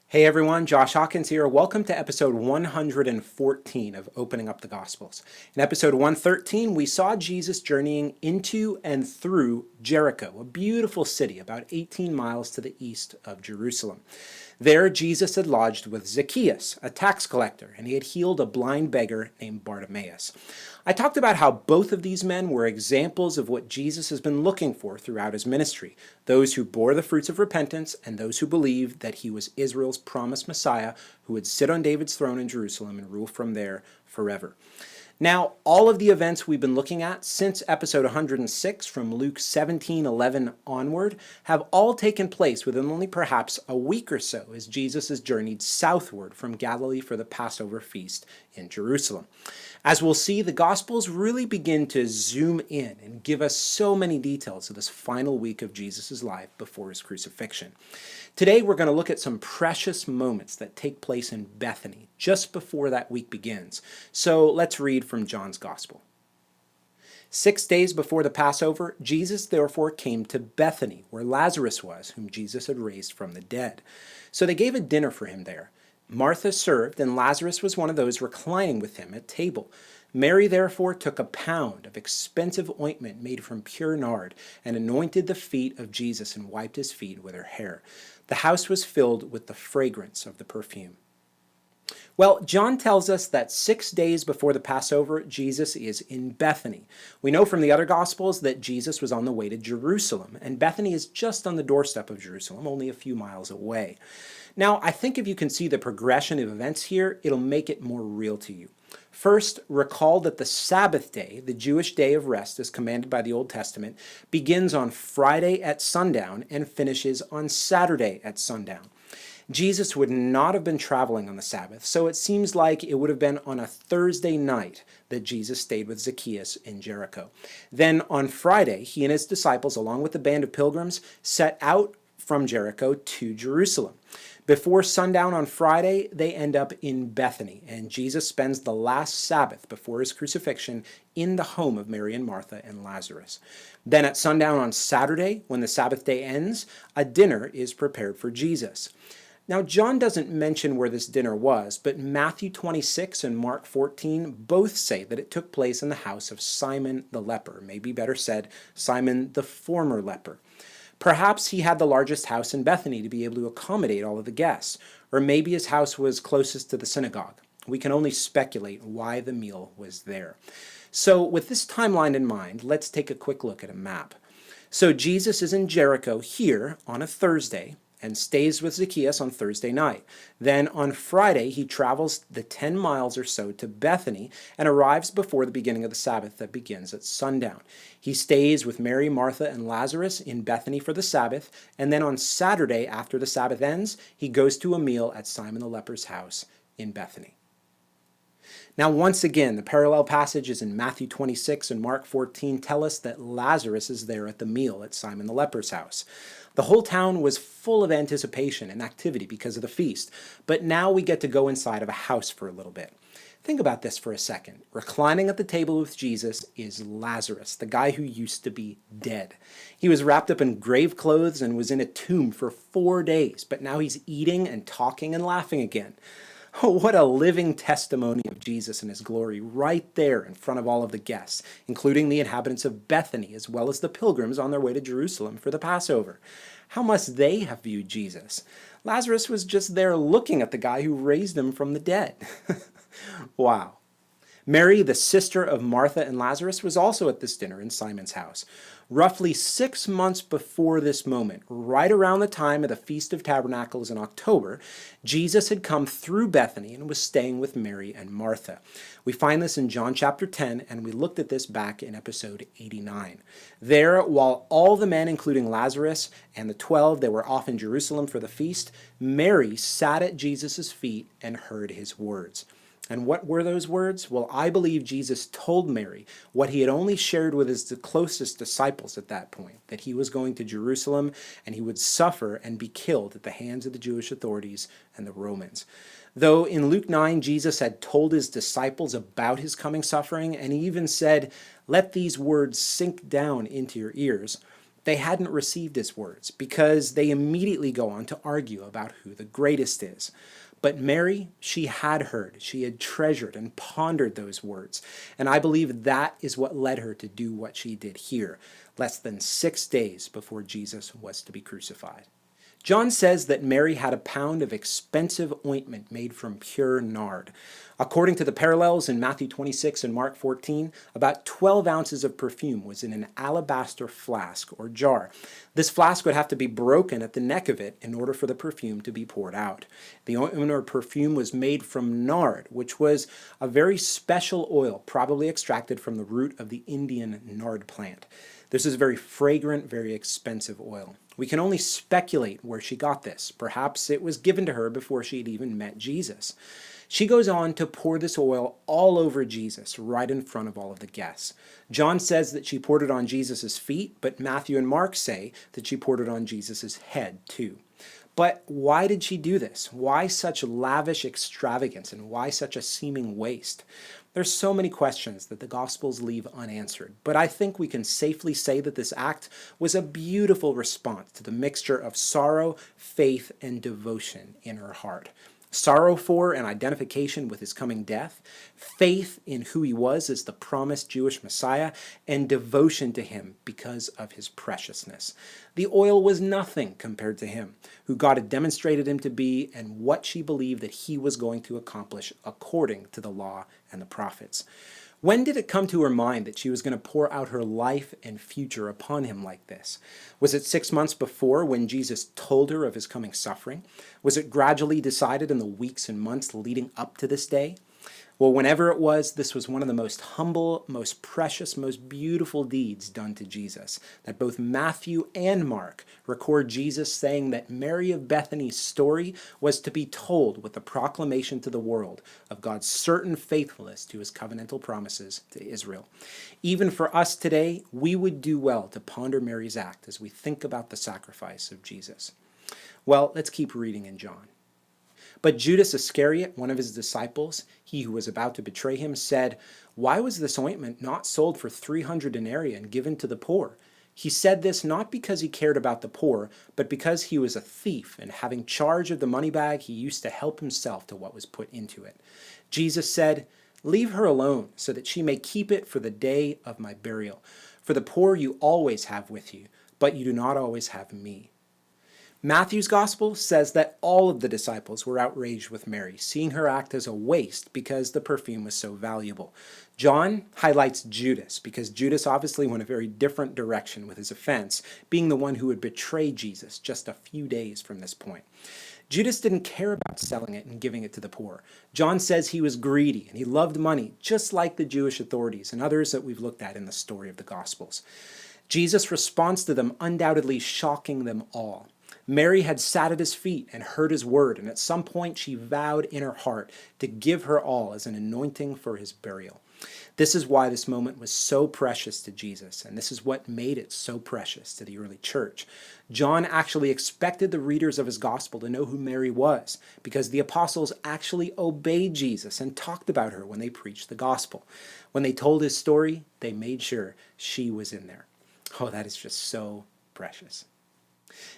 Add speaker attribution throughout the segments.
Speaker 1: Hey everyone, Josh Hawkins here. Welcome to episode 114 of Opening Up the Gospels. In episode 113, we saw Jesus journeying into and through Jericho, a beautiful city about 18 miles to the east of Jerusalem. There, Jesus had lodged with Zacchaeus, a tax collector, and he had healed a blind beggar named Bartimaeus. I talked about how both of these men were examples of what Jesus has been looking for throughout his ministry, those who bore the fruits of repentance and those who believed that he was Israel's promised Messiah who would sit on David's throne in Jerusalem and rule from there forever. Now, all of the events we've been looking at since episode 106 from Luke 17:11 onward have all taken place within only perhaps a week or so as Jesus has journeyed southward from Galilee for the Passover feast in Jerusalem. As we'll see, the Gospels really begin to zoom in and give us so many details of this final week of Jesus' life before his crucifixion. Today we're going to look at some precious moments that take place in Bethany just before that week begins. So let's read from John's Gospel. 6 days before the Passover, Jesus therefore came to Bethany, where Lazarus was, whom Jesus had raised from the dead. So they gave a dinner for him there. Martha served, and Lazarus was one of those reclining with him at table. Mary therefore took a pound of expensive ointment made from pure nard, and anointed the feet of Jesus and wiped his feet with her hair. The house was filled with the fragrance of the perfume. Well, John tells us that 6 days before the Passover, Jesus is in Bethany. We know from the other Gospels that Jesus was on the way to Jerusalem, and Bethany is just on the doorstep of Jerusalem, only a few miles away. Now, I think if you can see the progression of events here, it'll make it more real to you. First, recall that the Sabbath day, the Jewish day of rest as commanded by the Old Testament, begins on Friday at sundown and finishes on Saturday at sundown. Jesus would not have been traveling on the Sabbath, so it seems like it would have been on a Thursday night that Jesus stayed with Zacchaeus in Jericho. Then on Friday, he and his disciples, along with the band of pilgrims, set out from Jericho to Jerusalem. Before sundown on Friday, they end up in Bethany, and Jesus spends the last Sabbath before his crucifixion in the home of Mary and Martha and Lazarus. Then at sundown on Saturday, when the Sabbath day ends, a dinner is prepared for Jesus. Now, John doesn't mention where this dinner was, but Matthew 26 and Mark 14 both say that it took place in the house of Simon the Leper, maybe better said, Simon the former leper. Perhaps he had the largest house in Bethany to be able to accommodate all of the guests, or maybe his house was closest to the synagogue. We can only speculate why the meal was there. So with this timeline in mind, let's take a quick look at a map. So Jesus is in Jericho here on a Thursday and stays with Zacchaeus on Thursday night. Then on Friday, he travels the 10 miles or so to Bethany and arrives before the beginning of the Sabbath that begins at sundown. He stays with Mary, Martha, and Lazarus in Bethany for the Sabbath, and then on Saturday, after the Sabbath ends, he goes to a meal at Simon the Leper's house in Bethany. Now, once again, the parallel passages in Matthew 26 and Mark 14 tell us that Lazarus is there at the meal at Simon the Leper's house. The whole town was full of anticipation and activity because of the feast, but now we get to go inside of a house for a little bit. Think about this for a second. Reclining at the table with Jesus is Lazarus, the guy who used to be dead. He was wrapped up in grave clothes and was in a tomb for 4 days, but now he's eating and talking and laughing again. Oh, what a living testimony of Jesus and his glory right there in front of all of the guests, including the inhabitants of Bethany, as well as the pilgrims on their way to Jerusalem for the Passover. How must they have viewed Jesus? Lazarus was just there looking at the guy who raised him from the dead. Wow. Mary, the sister of Martha and Lazarus, was also at this dinner in Simon's house. Roughly 6 months before this moment, right around the time of the Feast of Tabernacles in October, Jesus had come through Bethany and was staying with Mary and Martha. We find this in John chapter 10, and we looked at this back in episode 89. There, while all the men, including Lazarus and the 12, they were off in Jerusalem for the feast, Mary sat at Jesus' feet and heard his words. And what were those words? Well, I believe Jesus told Mary what he had only shared with his closest disciples at that point, that he was going to Jerusalem and he would suffer and be killed at the hands of the Jewish authorities and the Romans. Though in Luke 9, Jesus had told his disciples about his coming suffering, and he even said, "Let these words sink down into your ears." they hadn't received his words because they immediately go on to argue about who the greatest is. But Mary, she had heard, she had treasured and pondered those words. And I believe that is what led her to do what she did here, less than 6 days before Jesus was to be crucified. John says that Mary had a pound of expensive ointment made from pure nard. According to the parallels in Matthew 26 and Mark 14, about 12 ounces of perfume was in an alabaster flask or jar. This flask would have to be broken at the neck of it in order for the perfume to be poured out. The ointment or perfume was made from nard, which was a very special oil, probably extracted from the root of the Indian nard plant. This is a very fragrant, very expensive oil. We can only speculate where she got this. Perhaps it was given to her before she had even met Jesus. She goes on to pour this oil all over Jesus, right in front of all of the guests. John says that she poured it on Jesus' feet, but Matthew and Mark say that she poured it on Jesus' head too. But why did she do this? Why such lavish extravagance, and why such a seeming waste? There's so many questions that the Gospels leave unanswered, but I think we can safely say that this act was a beautiful response to the mixture of sorrow, faith, and devotion in her heart. Sorrow for and identification with his coming death, faith in who he was as the promised Jewish Messiah, and devotion to him because of his preciousness. The oil was nothing compared to him, who God had demonstrated him to be, and what she believed that he was going to accomplish according to the law and the prophets. When did it come to her mind that she was going to pour out her life and future upon him like this? Was it 6 months before when Jesus told her of his coming suffering? Was it gradually decided in the weeks and months leading up to this day? Well, whenever it was, this was one of the most humble, most precious, most beautiful deeds done to Jesus, that both Matthew and Mark record Jesus saying that Mary of Bethany's story was to be told with the proclamation to the world of God's certain faithfulness to his covenantal promises to Israel. Even for us today, we would do well to ponder Mary's act as we think about the sacrifice of Jesus. Well, let's keep reading in John. But Judas Iscariot, one of his disciples, he who was about to betray him, said, "Why was this ointment not sold for 300 denarii and given to the poor?" He said this not because he cared about the poor, but because he was a thief, and having charge of the money bag, he used to help himself to what was put into it. Jesus said, "Leave her alone, so that she may keep it for the day of my burial. For the poor you always have with you, but you do not always have me." Matthew's gospel says that all of the disciples were outraged with Mary, seeing her act as a waste because the perfume was so valuable. John highlights Judas because Judas obviously went a very different direction with his offense, being the one who would betray Jesus just a few days from this point. Judas didn't care about selling it and giving it to the poor. John says he was greedy and he loved money, just like the Jewish authorities and others that we've looked at in the story of the Gospels. Jesus' response to them undoubtedly shocking them all. Mary had sat at his feet and heard his word, and at some point she vowed in her heart to give her all as an anointing for his burial. This is why this moment was so precious to Jesus, and this is what made it so precious to the early church. John actually expected the readers of his gospel to know who Mary was, because the apostles actually obeyed Jesus and talked about her when they preached the gospel. When they told his story, they made sure she was in there. Oh, that is just so precious.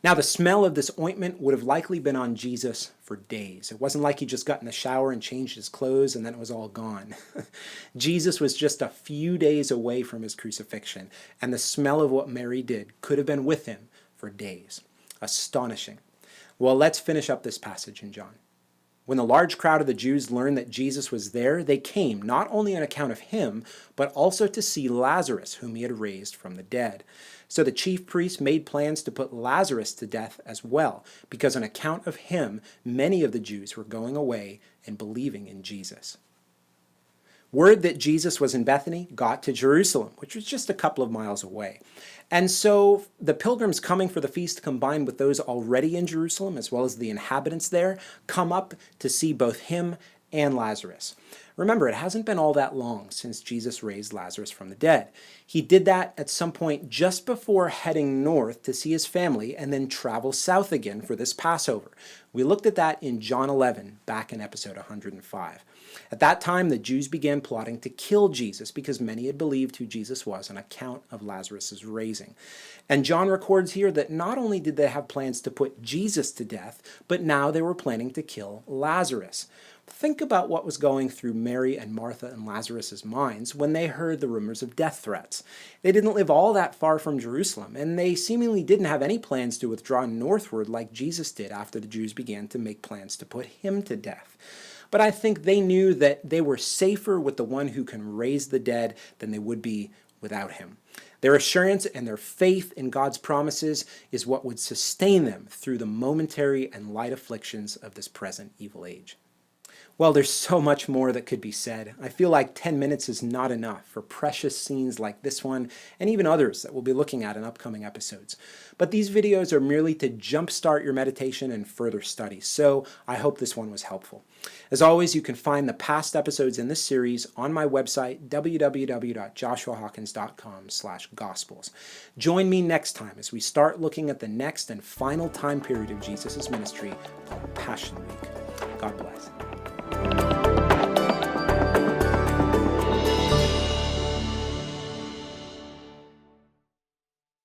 Speaker 1: Now, the smell of this ointment would have likely been on Jesus for days. It wasn't like he just got in the shower and changed his clothes and then it was all gone. Jesus was just a few days away from his crucifixion, and the smell of what Mary did could have been with him for days. Astonishing. Well, let's finish up this passage in John. When the large crowd of the Jews learned that Jesus was there, they came not only on account of him, but also to see Lazarus, whom he had raised from the dead. So the chief priests made plans to put Lazarus to death as well, because on account of him, many of the Jews were going away and believing in Jesus. Word that Jesus was in Bethany got to Jerusalem, which was just a couple of miles away. And so the pilgrims coming for the feast, combined with those already in Jerusalem, as well as the inhabitants there, come up to see both him and Lazarus. Remember, it hasn't been all that long since Jesus raised Lazarus from the dead. He did that at some point just before heading north to see his family and then travel south again for this Passover. We looked at that in John 11, back in episode 105. At that time, the Jews began plotting to kill Jesus because many had believed who Jesus was on account of Lazarus' raising. And John records here that not only did they have plans to put Jesus to death, but now they were planning to kill Lazarus. Think about what was going through Mary and Martha and Lazarus' minds when they heard the rumors of death threats. They didn't live all that far from Jerusalem, and they seemingly didn't have any plans to withdraw northward like Jesus did after the Jews began to make plans to put him to death. But I think they knew that they were safer with the one who can raise the dead than they would be without him. Their assurance and their faith in God's promises is what would sustain them through the momentary and light afflictions of this present evil age. Well, there's so much more that could be said. I feel like 10 minutes is not enough for precious scenes like this one and even others that we'll be looking at in upcoming episodes. But these videos are merely to jumpstart your meditation and further study, so I hope this one was helpful. As always, you can find the past episodes in this series on my website, www.joshuahawkins.com/gospels. Join me next time as we start looking at the next and final time period of Jesus' ministry called Passion Week. God bless.